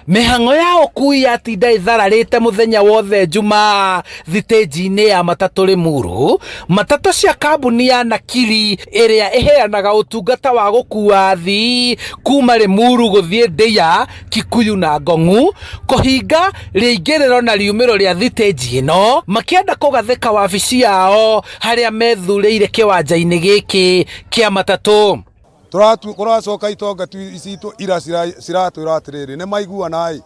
Mihang'o ya ukui yatinda ithararite muthenya wothe juma thitĩnji-inĩ ya matatũ Limuru. Matatũ cia kambuni ya Nakiri iria iheanaga utungata wa gũkua athii kuma Limuru guthie Ndeia, Kikuyu na Ngong'u kuhinga rĩingĩrĩro na riumĩro rĩa thitĩnji ĩno makĩenda kũgathĩka wabici yao harĩa methurĩire kĩwanja-inĩ gĩkĩ kĩa matatũ. Kuracoka itonga citu ira ciratwira atiriri ni maiguana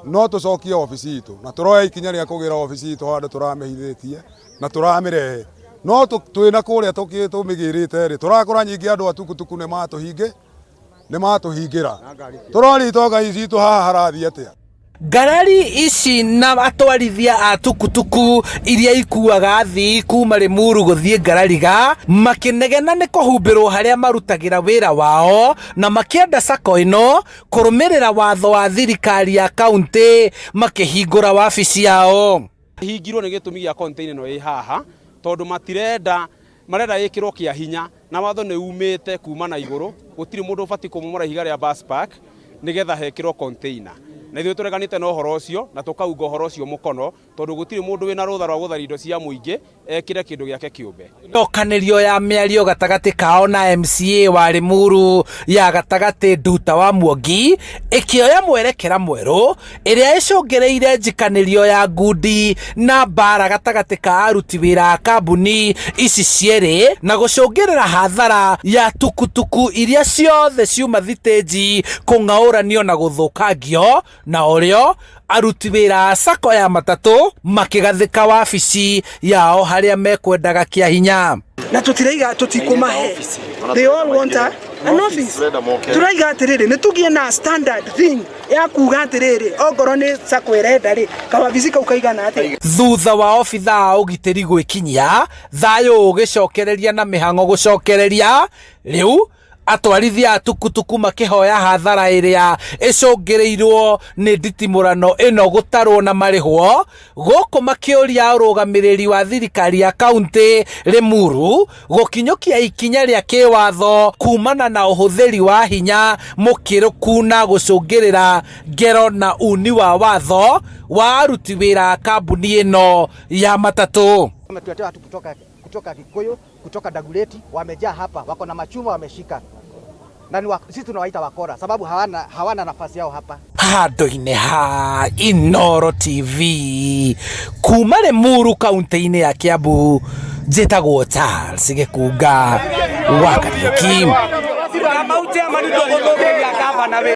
no tucokie ofici itu na turoya ikinya ria kugira ofici itu handu turamehithitie na turamirehe no twina kuria tumigirite ri turakora nyingi andu atukutuku ni matuhingira turori itonga citu haha harathi atia. Ngarari ici na atwarithia a tukutuku iria ikuaga athii kuma Limuru guthie Ngarariga makinegena ni kuhumbirwo haria marutagira wira wao na makienda sako ino kurumirira watho wa thirikari ya kaunti makihingura wabici yao. Hingirwo ni gitumi gia container no i haha tondu marenda ikirwo kia hinya na watho ni umite kuma na iguru gutiri mundu bati kumomora ihiga ria bus park nigetha hekirwo container. Na ithuĩ tũreganĩte na ũhoro ũcio na tũkauga ũhoro ũcio mũkono tondũ gũtirĩ mũndũ wĩna rũtha rwa gũtharia indo cia mũingĩ ekire kĩndũ gĩake kĩũmbe. Ndokanĩrio ya mĩario gatagatĩ kao na MCA wa Limuru ya gatagatĩ Nduta wa Mwangi ĩkĩoya mwerekera mwerũ ĩrĩa ĩcũngĩrĩire njikanĩrio ya ngundi na mbara gatagatĩ ka aruti wĩra a kambuni ici cierĩ na gũcũngĩrĩra hathara ya tukutuku iria ciothe ciuma thitĩnji kũng'aũranio na gũthũkangio na orio aruti wĩra a sako ya matatũ makigathĩka wabici yao haria mekwendaga kĩa hinya. Na tutiraiga tutikumahe. They all want an office. Turaiga atiriri nitugie na standard thing ya kuga atiriri ongoro ni sako irenda ri kawabici kau kaigana ati. Thutha wa obitha a ugitĩri gwĩkinyia thayũ ũgĩcokereria na mĩhang'o gũcokereria rĩu atwarithia a tukutuku makihoya hathara iria icũngĩrĩirwo nĩ nditimũrano ĩno gũtarwo na marĩhwo gũkũ makĩũria ũrũgamĩrĩri wa thirikari ya kaunti Limuru gũkinyũkia ikinya rĩa kĩwatho kumana na ũhũthĩri wa hinya mũkĩrũku na gũcũngĩrĩra ngero na uni wa watho wa aruti wĩra a kambuni ĩno ya matatũ. Wametuletea watu kutoka Kikuyu, kutoka Daguleti, wamejaa hapa, wako na machuma wameshika. Na sisi tunawaita wakora sababu hawana nafasi yao hapa. Handũ-inĩ ha Inooro TV kuma Limuru kaunti-inĩ ya Kiambu njĩtagwo Charles Gĩkunga wa Kariuki.